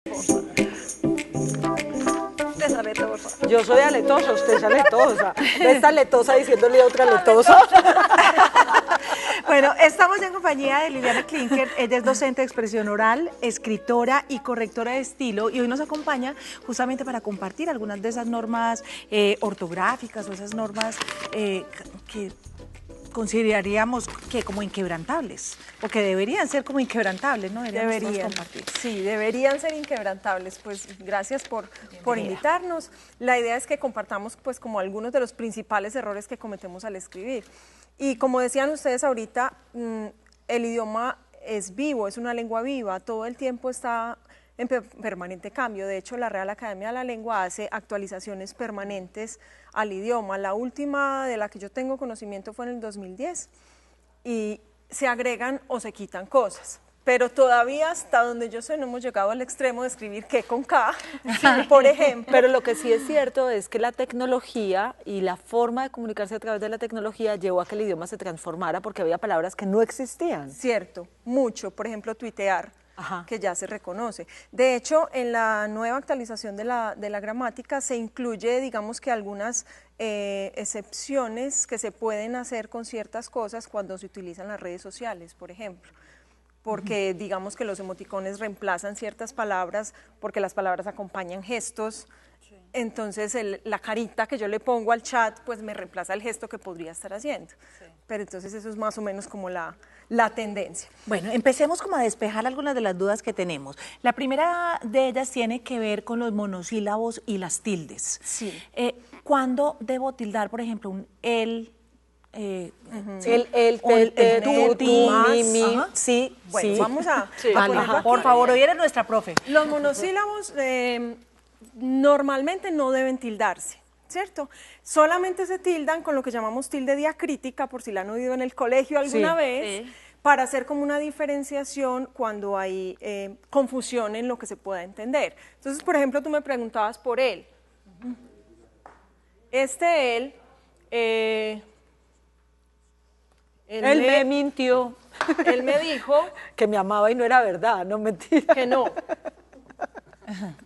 Usted es aletosa. Yo soy aletosa, usted es aletosa. Esta aletosa diciéndole a otra aletosa. Bueno, estamos en compañía de Liliana Klinker. Ella es docente de expresión oral, escritora y correctora de estilo, y hoy nos acompaña justamente para compartir algunas de esas normas ortográficas o esas normas que consideraríamos que como inquebrantables, o que deberían ser como inquebrantables, ¿no? Deberían compartir. Sí, deberían ser inquebrantables. Pues gracias por invitarnos. La idea es que compartamos pues como algunos de los principales errores que cometemos al escribir. Y como decían ustedes ahorita, el idioma es vivo, es una lengua viva, todo el tiempo está en permanente cambio. De hecho, la Real Academia de la Lengua hace actualizaciones permanentes al idioma. La última de la que yo tengo conocimiento fue en el 2010 y se agregan o se quitan cosas. Pero todavía hasta donde yo sé no hemos llegado al extremo de escribir que con K, por ejemplo. Pero lo que sí es cierto es que la tecnología y la forma de comunicarse a través de la tecnología llevó a que el idioma se transformara porque había palabras que no existían. Cierto, mucho. Por ejemplo, tuitear. Ajá. Que ya se reconoce. De hecho, en la nueva actualización de la gramática se incluye, digamos que algunas excepciones que se pueden hacer con ciertas cosas cuando se utilizan las redes sociales, por ejemplo. Porque digamos que los emoticones reemplazan ciertas palabras porque las palabras acompañan gestos. Sí. Entonces la carita que yo le pongo al chat pues me reemplaza el gesto que podría estar haciendo. Sí. Pero entonces eso es más o menos como la tendencia. Bueno, empecemos como a despejar algunas de las dudas que tenemos. La primera de ellas tiene que ver con los monosílabos y las tildes. Sí. ¿Cuándo debo tildar, por ejemplo, un el? El, tú, ti, mi, sí, bueno, sí. Vamos a ponerlo por favor, hoy eres nuestra profe. Los monosílabos normalmente no deben tildarse, ¿cierto? Solamente se tildan con lo que llamamos tilde diacrítica, por si la han oído en el colegio alguna vez, para hacer como una diferenciación cuando hay confusión en lo que se pueda entender. Entonces, por ejemplo, tú me preguntabas por él. Este él... Él me mintió. Él me dijo... que me amaba y no era verdad, no mentira. Que no.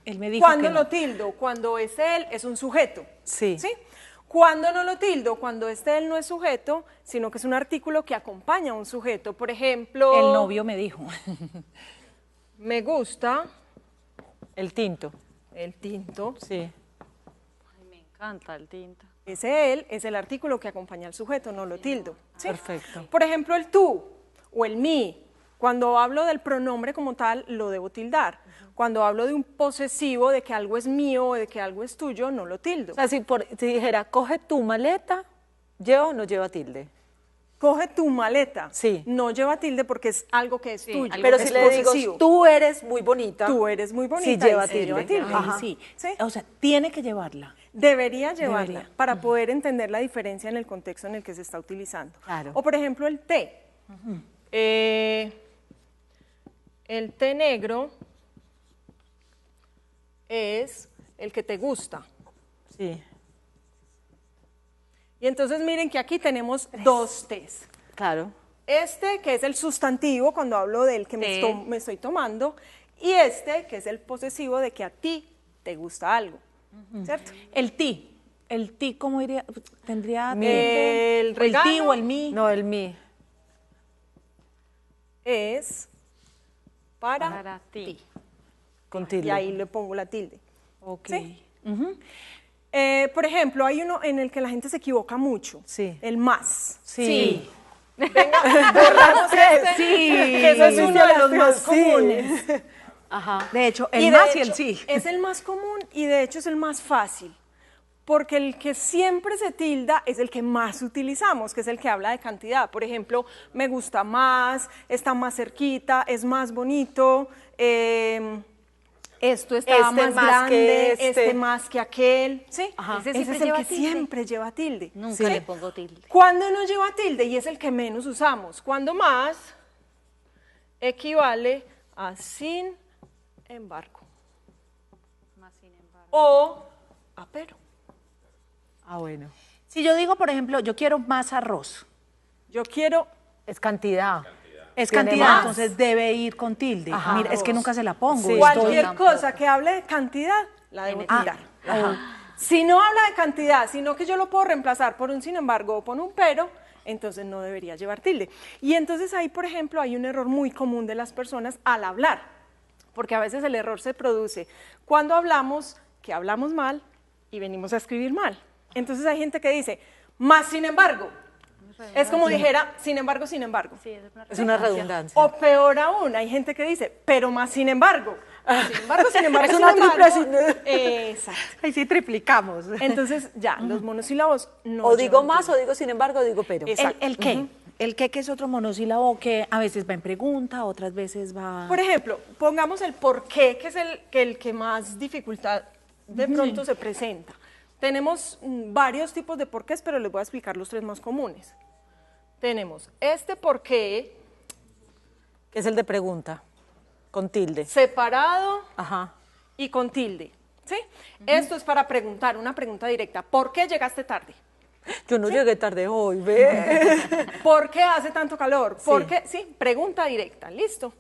Él me dijo ¿Cuándo que lo tildo? Cuando es él, es un sujeto. Sí. ¿Sí? ¿Cuándo no lo tildo? Cuando él no es sujeto, sino que es un artículo que acompaña a un sujeto. Por ejemplo... El novio me dijo. Me gusta... El tinto. El tinto. Sí. Ay, me encanta el tinto. Ese él es el artículo que acompaña al sujeto, no lo tildo. ¿Sí? Perfecto. Por ejemplo, el tú o el mí. Cuando hablo del pronombre como tal, lo debo tildar. Cuando hablo de un posesivo, de que algo es mío o de que algo es tuyo, no lo tildo. O sea, si dijera, coge tu maleta, ¿lleva o no lleva tilde? Coge tu maleta. Sí. No lleva tilde porque es algo que es tuyo. Pero si le digo, tú eres muy bonita. Tú eres muy bonita. Sí lleva tilde. Ajá. Sí. O sea, tiene que llevarla. Debería llevarla para poder entender la diferencia en el contexto en el que se está utilizando. Claro. O por ejemplo el té. El té negro es el que te gusta. Sí. Y entonces miren que aquí tenemos dos tés. Claro. Este que es el sustantivo cuando hablo del que me estoy tomando y este que es el posesivo de que a ti te gusta algo. ¿Cierto? El ti, ¿cómo iría? ¿Tendría el regalo? ti o el mí? No, el mí. Es para ti. Con tilde. Y ahí le pongo la tilde. Ok. ¿Sí? Por ejemplo, hay uno en el que la gente se equivoca mucho. Sí. El más. Sí. Venga, borramos este. Sí. Que eso es uno de los más comunes. Ajá. De hecho, Y el de más y hecho, el sí. Es el más común y de hecho es el más fácil. Porque el que siempre se tilda es el que más utilizamos, que es el que habla de cantidad. Por ejemplo, me gusta más, está más cerquita, es más bonito, esto está más grande, este más que aquel. ¿Sí? Ese Ese es siempre el lleva que tilde. siempre lleva tilde. Nunca le pongo tilde. ¿Cuándo no lleva tilde? Y es el que menos usamos. Cuando más equivale a sin embargo. Más sin embargo. O a pero. Ah, bueno. Si yo digo, por ejemplo, yo quiero más arroz. Yo quiero Es cantidad. Es tiene cantidad, más. entonces debe ir con tilde. Ajá. Mira, es que nunca se la pongo. Sí. estoy- Cualquier tampoco. cosa que hable de cantidad, la debo Ah, tirar. Si no habla de cantidad, sino que yo lo puedo reemplazar por un sin embargo o por un pero, entonces no debería llevar tilde. Y entonces ahí, por ejemplo, hay un error muy común de las personas al hablar, porque a veces el error se produce cuando hablamos, que hablamos mal y venimos a escribir mal. Entonces hay gente que dice, más sin embargo. Es como dijera, sin embargo, sin embargo. Sí, Es una redundancia. O peor aún, hay gente que dice, pero más sin embargo. Sin embargo, sin embargo, Es sin una embargo. Exacto. Ahí sí triplicamos. Entonces, ya, los monosílabos no. O digo llevan más, tilde. o digo sin embargo, o digo pero. ¿El qué? El que es otro monosílabo que a veces va en pregunta, otras veces va... Por ejemplo, pongamos el por qué, que es el que más dificultad de pronto se presenta. Tenemos varios tipos de porqués, pero les voy a explicar los 3 más comunes. Tenemos este porqué Que es el de pregunta, con tilde. separado Ajá. y con tilde. ¿Sí? Esto es para preguntar, una pregunta directa. ¿Por qué llegaste tarde? Yo no llegué tarde hoy, ve. ¿Por qué hace tanto calor? ¿Por qué? Sí, pregunta directa, listo.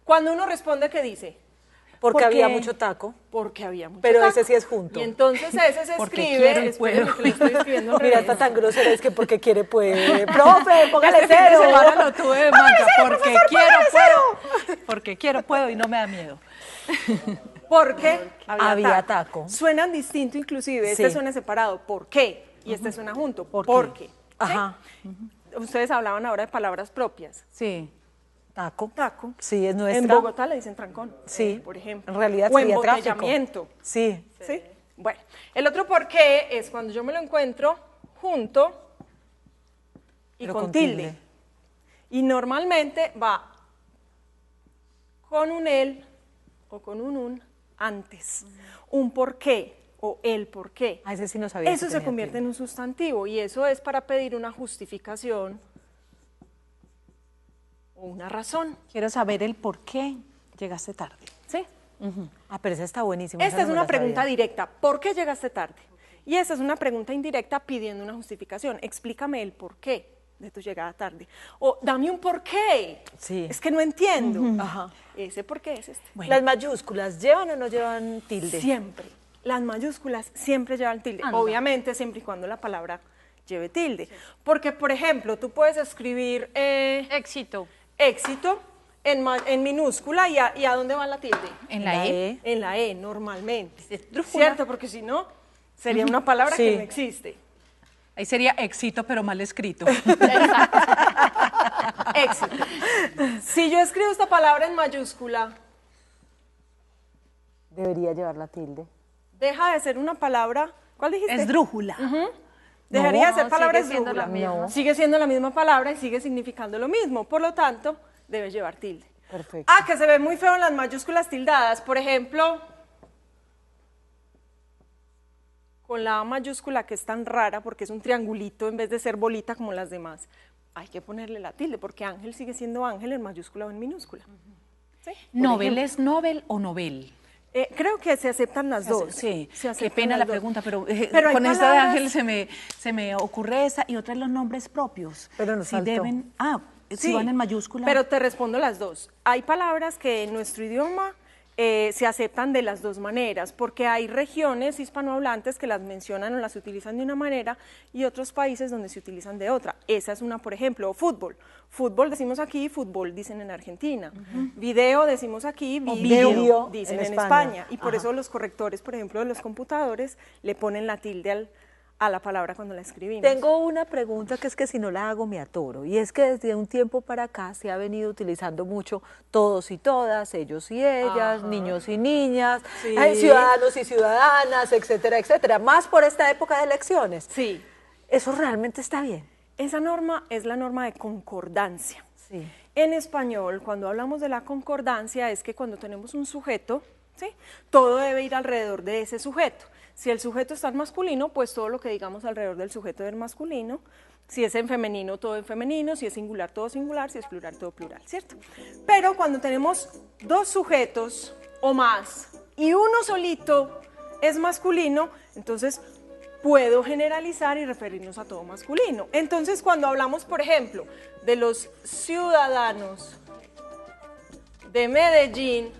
Cuando uno responde, ¿qué dice? Porque había qué? mucho taco. Porque había mucho Pero taco. ese sí es junto. Y entonces ese se Porque escribe, quiero y espérenme puedo. que lo estoy escribiendo al Mira, revés. está tan grosera, es que porque quiere puede. Profe, póngale Este fin de cero. semana lo tuve de manga, porque quiero, puedo. Porque quiero, puedo y no me da miedo. Porque Había taco. Suenan distinto inclusive, Sí. este suena separado, ¿por qué? Y este suena junto, ¿por qué? ¿Sí? Ajá. Ustedes hablaban ahora de palabras propias. Sí. Taco. Taco. Sí, es En nuestra. Bogotá le dicen trancón, Sí. por ejemplo. En realidad o sería tráfico. embotellamiento. Sí. ¿Sí? Bueno, el otro por qué es cuando yo me lo encuentro junto y Pero con, con tilde. tilde. Y normalmente va con un el o con un antes. Un por qué o el por qué. A ese sí no sabía. Eso que se tenía convierte en tilde. un sustantivo y eso es para pedir una justificación o una razón. Quiero saber el por qué llegaste tarde. ¿Sí? Ah, pero esa está buenísima. Esta esa es no me una la pregunta sabía. directa. ¿Por qué llegaste tarde? Y esa es una pregunta indirecta pidiendo una justificación. Explícame el por qué de tu llegada tarde. O dame un por qué. Sí. Es que no entiendo. Ajá. Ese por qué es este. ¿Las mayúsculas llevan o no llevan tilde? Siempre. Las mayúsculas siempre llevan tilde. Obviamente, siempre y cuando la palabra lleve tilde. Porque, por ejemplo, tú puedes escribir Éxito. éxito en minúscula y a dónde va la tilde. En la E. En la E, normalmente. Esdrújula. ¿Cierto? Porque si no, sería una palabra Sí. que no existe. Ahí sería éxito, pero mal escrito. Éxito. Si yo escribo esta palabra en mayúscula, Debería llevar la tilde. deja de ser una palabra. ¿Cuál dijiste? Esdrújula. Dejaría de ser No, palabra sigue siendo la esdrújula. misma. Sigue siendo la misma palabra y sigue significando lo mismo. Por lo tanto, debe llevar tilde. Perfecto. Ah, que se ve muy feo en las mayúsculas tildadas. Por ejemplo, con la A mayúscula que es tan rara porque es un triangulito en vez de ser bolita como las demás. Hay que ponerle la tilde porque Ángel sigue siendo Ángel en mayúscula o en minúscula. ¿Sí? ¿Novel es novel o novel? Creo que se aceptan las dos. Sí, Se qué aceptan pena las la dos. pregunta, pero, Pero hay con esta de palabras- Ángel se me ocurre esa y otra es los nombres propios. Pero nos si faltó. deben, si Sí, van en mayúscula. Pero te respondo las dos. Hay palabras que en nuestro idioma se aceptan de las dos maneras, porque hay regiones hispanohablantes que las mencionan o las utilizan de una manera y otros países donde se utilizan de otra. Esa es una, por ejemplo, o fútbol. Fútbol decimos aquí, fútbol dicen en Argentina. Video decimos aquí, video, video dicen en en España. España. Y por eso los correctores, por ejemplo, de los computadores le ponen la tilde a la palabra cuando la escribimos. Tengo una pregunta que es que si no la hago me atoro, y es que desde un tiempo para acá se ha venido utilizando mucho todos y todas, ellos y ellas, niños y niñas, Sí. ciudadanos y ciudadanas, etcétera, etcétera, más por esta época de elecciones. Sí. ¿Eso realmente está bien? Esa norma es la norma de concordancia. Sí. En español, cuando hablamos de la concordancia, es que cuando tenemos un sujeto, ¿sí? Todo debe ir alrededor de ese sujeto. Si el sujeto está en masculino, pues todo lo que digamos alrededor del sujeto es masculino. Si es en femenino, todo en femenino. Si es singular, todo singular. Si es plural, todo plural, ¿cierto? Pero cuando tenemos dos sujetos o más y uno solito es masculino, entonces puedo generalizar y referirnos a todo masculino. Entonces, cuando hablamos, por ejemplo, de los ciudadanos de Medellín,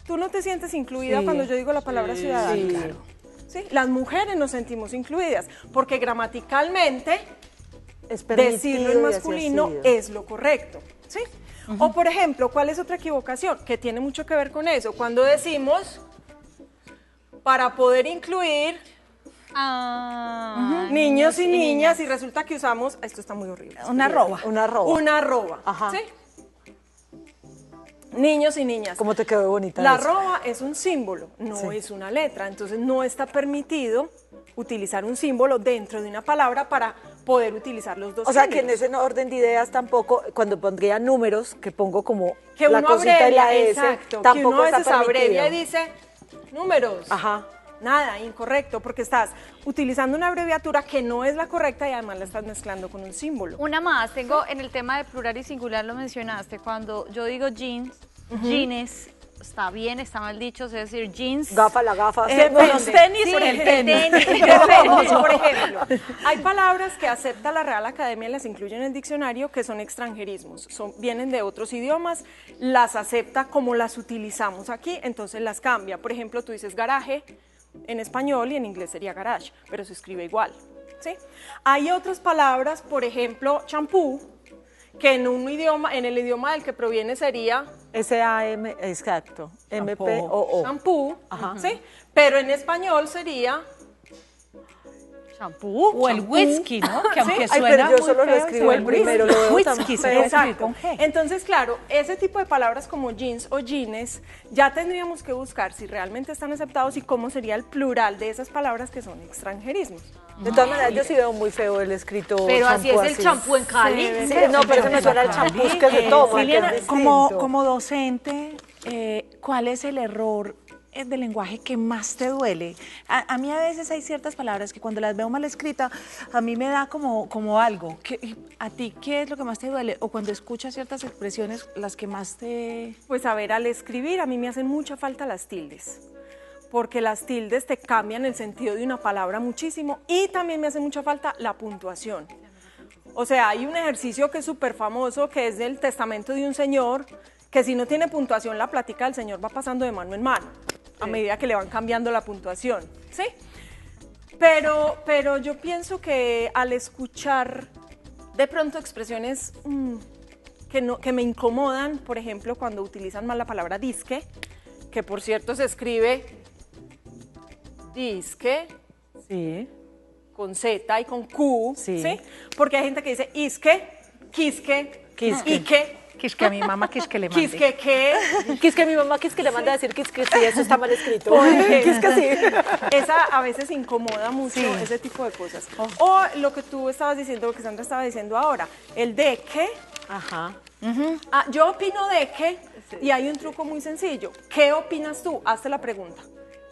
¿tú no te sientes incluida Sí. cuando yo digo la palabra ciudadano? Sí. Claro. ¿Sí? Las mujeres nos sentimos incluidas, porque gramaticalmente Es permitido decirlo en y así ha masculino sido. es lo correcto, ¿sí? O por ejemplo, ¿cuál es otra equivocación? Que tiene mucho que ver con eso. Cuando decimos, para poder incluir Ah, niños y niñas, y resulta que usamos, esto está muy horrible. Una arroba. Una arroba. Una arroba, Ajá. ¿sí? Niños y niñas. ¿Cómo te quedó bonita La esa? arroba es un símbolo, no Sí. es una letra, entonces no está permitido utilizar un símbolo dentro de una palabra para poder utilizar los dos O sea, que en géneros. ese orden de ideas tampoco, cuando pondría números, que pongo como Que la uno cosita abrevia, y la S, exacto, que tampoco uno a está veces abrevia y permitido. dice números. Ajá. Nada, incorrecto, porque estás utilizando una abreviatura que no es la correcta y además la estás mezclando con un símbolo. una más, tengo en el tema de plural y singular, lo mencionaste, cuando yo digo jeans, jeans, está bien, está mal dicho, es decir, jeans. Gafa, la gafa. Por los tenis, Sí, por el el tenis. tenis. Depende, por ejemplo, hay palabras que acepta la Real Academia y las incluye en el diccionario que son extranjerismos, vienen de otros idiomas, las acepta como las utilizamos aquí, entonces las cambia. Por ejemplo, tú dices garaje en español y en inglés sería garage, pero se escribe igual, ¿sí? Hay otras palabras, por ejemplo, champú, que en un idioma, en el idioma del que proviene sería S-A-M, exacto. M-P-O-O. shampoo, Ajá. ¿sí? Pero en español sería Shampoo. O el whisky, ¿no? Que aunque Ay, suena pero yo muy solo lo feo, escribo el el primero, lo veo tan whisky, se feo. puede escribir Exacto. con G. Entonces, claro, ese tipo de palabras como jeans o jeans, ya tendríamos que buscar si realmente están aceptados y cómo sería el plural de esas palabras que son extranjerismos. De todas maneras, yo sí veo muy feo el escrito Pero así es champú el champú en Cali. Sí, no, pero eso me suena al champú que se toma, Liliana, que es como, distinto. como docente, ¿cuál es el error del lenguaje que más te duele? A mí a veces hay ciertas palabras que cuando las veo mal escritas, a mí me da como algo. ¿A ti qué es lo que más te duele? O cuando escuchas ciertas expresiones, las que más te... Pues a ver, al escribir a mí me hacen mucha falta las tildes, porque las tildes te cambian el sentido de una palabra muchísimo y también me hace mucha falta la puntuación. O sea, hay un ejercicio que es súper famoso, que es del testamento de un señor, que si no tiene puntuación la plática del señor va pasando de mano en mano, a medida que le van cambiando la puntuación, ¿sí? Pero yo pienso que al escuchar de pronto expresiones que me incomodan, por ejemplo, cuando utilizan mal la palabra disque, que por cierto se escribe disque Sí. con Z y con Q, Sí. ¿sí? Porque hay gente que dice isque, quisque, Quisque. ique, Que es que a mi mamá, que es que le mande. quisque, que. Que es que mi mamá, que es que le manda a decir que es que sí, eso está mal escrito. Por ejemplo. Que es que sí. Esa a veces incomoda mucho, ese tipo de cosas. O lo que tú estabas diciendo, lo que Sandra estaba diciendo ahora, el de que. Ajá. Yo opino de que, y hay un truco muy sencillo. ¿Qué opinas tú? Hazte la pregunta.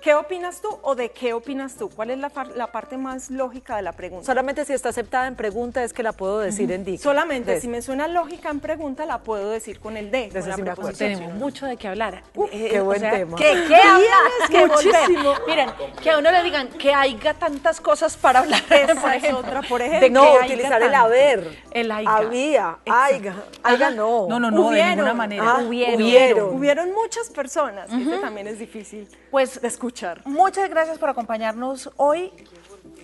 ¿Qué opinas tú o de qué opinas tú? ¿Cuál es la parte más lógica de la pregunta? Solamente si está aceptada en pregunta es que la puedo decir en dic. Solamente De- si me suena lógica en pregunta, la puedo decir con el de, De con eso la sí me acuerdo. preposición. Tenemos mucho de qué hablar. qué buen tema. ¿Qué hablas? Que Muchísimo. volver. Miren, que a uno le digan que haya tantas cosas para hablar. Esa es otra, por ejemplo. No, que haya utilizar el tanto. haber. El aiga. Había, Exacto. aiga no. No, de Hubieron. ninguna manera. Ah, hubieron. Hubieron muchas personas, este también es difícil Pues de escuchar. muchas gracias por acompañarnos hoy.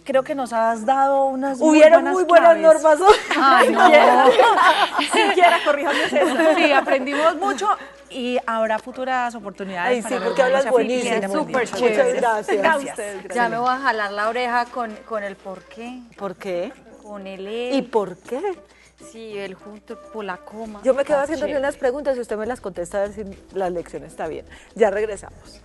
Creo que nos has dado unas Hubieron muy buenas claves. normas hoy. Ay, no. Siquiera corríjame eso. Sí, aprendimos mucho y habrá futuras oportunidades. Ay, sí, para porque hablas volvernos a buenísimo. felicitar. súper Muchas chévere. gracias. A ustedes, gracias. Ya me voy a jalar la oreja con el por qué, ¿Por qué? con el ¿Y por qué? sí, el junto por la coma. Yo me quedo Está haciéndole chévere. unas preguntas y usted me las contesta a ver si la lección está bien. Ya regresamos.